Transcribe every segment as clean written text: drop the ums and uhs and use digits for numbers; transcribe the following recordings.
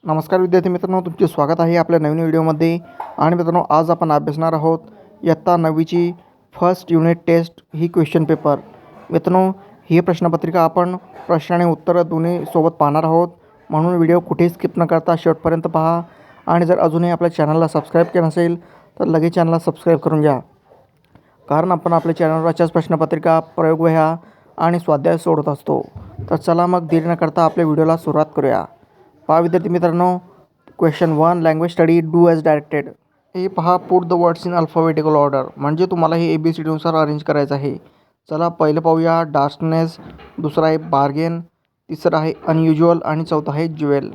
नमस्कार विद्यार्थी मित्रांनो, तुमचे स्वागत आहे आपल्या नवीन व्हिडिओमध्ये. आणि मित्रांनो, आज आपण अभ्यासणार आहोत इयत्ता 9वीची फर्स्ट युनिट टेस्ट ही क्वेश्चन पेपर. मित्रांनो, ही प्रश्नपत्रिका आपण प्रश्न आणि उत्तरं दोन्ही सोबत पाहणार आहोत, म्हणून व्हिडिओ कुठेही स्किप न करता शेवटपर्यंत पहा. आणि जर अजूनही आपल्या चॅनलला सबस्क्राईब केलं नसेल तर लगेच चॅनलला सबस्क्राईब करून घ्या, कारण आपण आपल्या चॅनलवर अशाच प्रश्नपत्रिका, प्रयोगवह्या आणि स्वाध्याय सोडत असतो. तर चला मग देरी न करता आपल्या व्हिडिओला सुरुवात करूया. पहा विद्यार्थी मित्रांनो, question 1, language study, do as directed. हे पहा, put the words in alphabetical order, म्हणजे तुम्हाला हे ABCDनुसार अरेंज करायचं आहे. चला पहिलं पाहूया डार्कनेस, दुसरं आहे बार्गेन, तिसरं आहे अनयुज्युअल आणि चौथं आहे ज्वेल.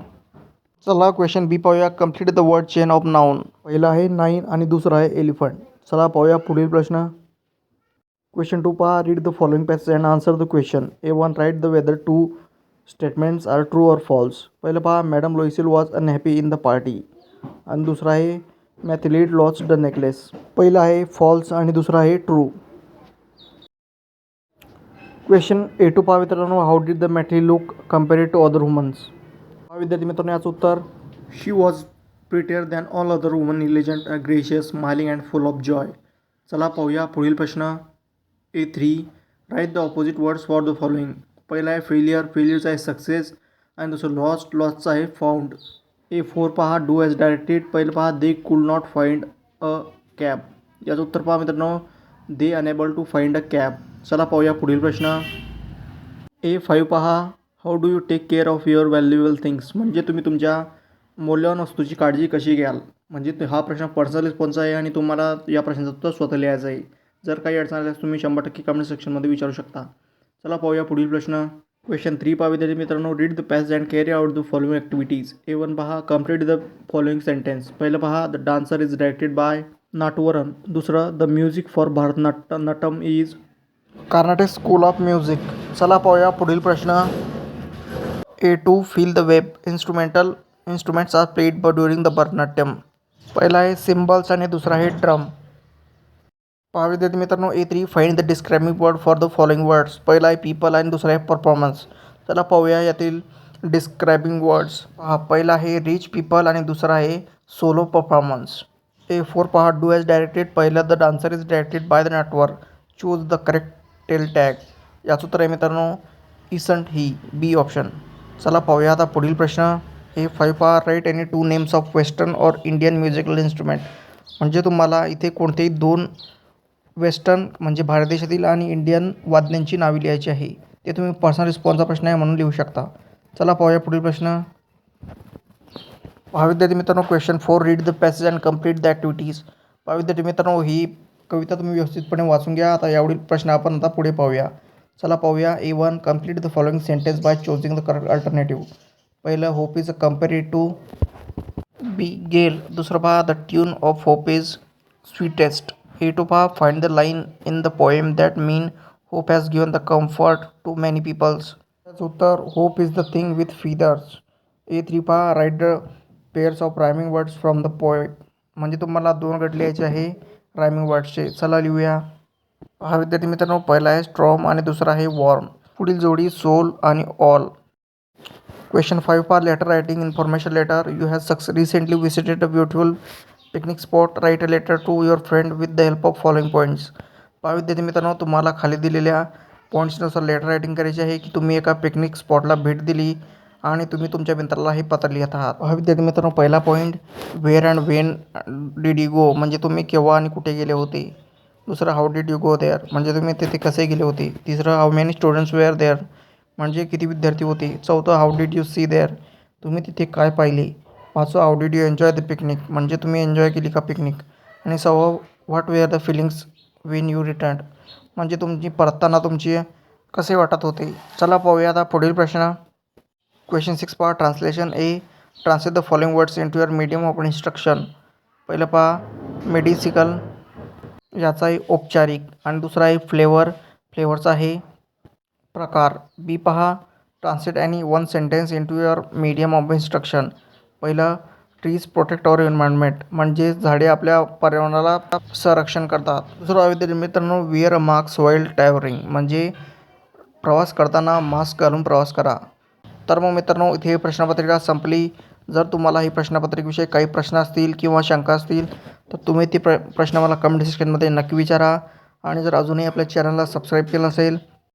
चला क्वेश्चन बी पाहूया, complete the word chain of noun. पहिलं आहे नाईन आणि दुसरं आहे एलिफंट. चला पाहूया पुढील प्रश्न. क्वेश्चन 2 पहा, read the following passage and answer the question. A1, write the whether two statements are true or false. पहिलं पहा, madam Loisel was unhappy in the party. आणि दुसरं आहे मॅथिलीड लॉस्ट द नेकलेस. पहिलं आहे फॉल्स आणि दुसरं आहे ट्रू. क्वेश्चन A2 पहा मित्रांनो, how did the Mathilde look compared to other womans. पहा विद्यार्थी मित्रांनो, याचं उत्तर, she was prettier than all other woman, elegant, gracious, smiling and full of joy. चला पाहूया पुढील प्रश्न. A3, write the opposite words for the following. पहिला आहे फेलियर, फेलियरचा आहे सक्सेस, आणि दुसरं लॉस्ट, लॉसचा आहे फाउंड. A4 पहा, डू ॲज डायरेक्टेड. पहिलं पहा, they could not find a cab. याचं उत्तर पहा मित्रांनो, they unable to find a cab. चला पाहूया पुढील प्रश्न. A5 पहा, how do you take care of your valuable things, म्हणजे तुम्ही तुमच्या मौल्यवान वस्तूची काळजी कशी घ्याल. म्हणजे हा प्रश्न पर्सनल रिस्पॉन्स आहे आणि तुम्हाला या प्रश्नाचं उत्तर स्वतः लिहायचं आहे. जर काही अडचण आल्यास तुम्ही 100% कमेंट सेक्शनमध्ये विचारू शकता. चला पाहूया पुढील प्रश्न. क्वेश्चन 3 पहा विद्यार्थी मित्रांनो, read the passage and carry out the following activities. A1 पहा, कम्प्लीट द फॉलोइंग सेंटेन्स. पहिलं पहा, the dancer is directed by Nattuvanar. दुसरं, the music for Bharatanatyam is Carnatic school of music. चला पाहूया पुढील प्रश्न. A2, fill the web, instruments are played during the Bharatanatyam. पहिला आहे सिम्बल्स आणि दुसरा आहे ड्रम. पहा विद्यार्थी मित्रांनो, A3, find the describing word for the following words. पहिला आहे पीपल आणि दुसरा आहे परफॉर्मन्स. चला पाहूया यातील डिस्क्रायबिंग वर्ड्स. पहा, पहिला आहे रिच पीपल आणि दुसरा आहे सोलो परफॉर्मन्स. A4 पहा, डू ॲज डायरेक्टेड. पहिलं, the dancer is directed by the Natwar. Choose the correct tail tag. याचं उत्तर आहे मित्रांनो, इसंट ही, बी ऑप्शन. चला पाहूया आता पुढील प्रश्न. A5 पहा, write any 2 names of western और इंडियन म्युझिकल इन्स्ट्रुमेंट. म्हणजे तुम्हाला इथे कोणतेही 2 वेस्टर्न म्हणजे भारत देशातील आणि इंडियन वाद्यांची नावे लिहायची आहे. ते तुम्ही पर्सनल रिस्पॉन्सचा प्रश्न आहे म्हणून लिहू शकता. चला पाहूया पुढील प्रश्न. पहा विद्यार्थी मित्रांनो, question 4, read the passage and complete the activities. पहा विद्यार्थी मित्रांनो, ही कविता तुम्ही व्यवस्थितपणे वाचून घ्या. आता यावरील प्रश्न आपण आता पुढे पाहूया. चला पाहूया. A1, complete the following sentence by choosing the correct alternative. पहिलं, hope is compared to be gale. दुसरं पहा, the tune of hope is sweetest. A2 पहा, find the line in the poem that mean hope has given the comfort to many peoples. त्याचं उत्तर, hope is the thing with feathers. A3 पहा, write the pairs of rhyming words from the poem. म्हणजे तुम्हाला 2 गट लिहायचे आहे rhyming वर्ड्सचे. चला लिहूया. पहा विद्यार्थी मित्रांनो, पहिला आहे स्ट्रॉम आणि दुसरा आहे वॉर्म. पुढील जोडी सोल आणि ऑल. क्वेश्चन 5 पहा, letter writing information letter. You has recently visited a beautiful picnic spot. Write a letter to your friend with the help of following points. पहा विद्यार्थी मित्रांनो, तुम्हाला खाली दिलेल्या पॉईंट्सनुसार लेटर रायटिंग करायची आहे की तुम्ही एका पिकनिक स्पॉटला भेट दिली आणि तुम्ही तुमच्या मित्राला हे पत्र लिहित आहात. पहा विद्यार्थी मित्रांनो, पहिला point, where and when did you go, म्हणजे तुम्ही केव्हा आणि कुठे गेले होते. दुसरं, how did you go there, म्हणजे तुम्ही तिथे कसे गेले होते. तिसरं, how many students were there, म्हणजे किती विद्यार्थी होते. चौथं, how did you see there, तुम्ही तिथे काय पाहिले. पाचवं, how did you enjoy the picnic, म्हणजे तुम्ही एन्जॉय केली का पिकनिक. आणि 6वं, what were the feelings Wien you return, म्हणजे तुमची परतताना तुमची कसे वाटत होते. चला पाहूया आता पुढील प्रश्न. क्वेश्चन 6 पहा, translation. A, translate the following words into your medium of instruction. पहिलं पहा, मेडिसिकल, याचा आहे औपचारिक, आणि दुसरा आहे फ्लेवर, फ्लेवरचा आहे प्रकार. बी पहा, translate any 1 sentence into your medium of instruction. पहिलं, ट्रीज प्रोटेक्ट अवर एन्व्हायरमेंट, म्हणजे झाडे आपल्या पर्यावरणाला संरक्षण करतात. दुसरं, विद्यार्थी मित्रांनो, where a mask while travelling, म्हणजे प्रवास करताना मास्क घालून प्रवास करा. तर मग मित्रांनो, इथे प्रश्नपत्रिका संपली. जर तुम्हालाही प्रश्नपत्रिकेविषयी काही प्रश्न असतील किंवा शंका असतील तर तुम्ही ते प्रश्न मला कमेंट सेक्शनमध्ये नक्की विचारा. आणि जर अजूनही आपल्या चॅनलला सबस्क्राईब केलं नसेल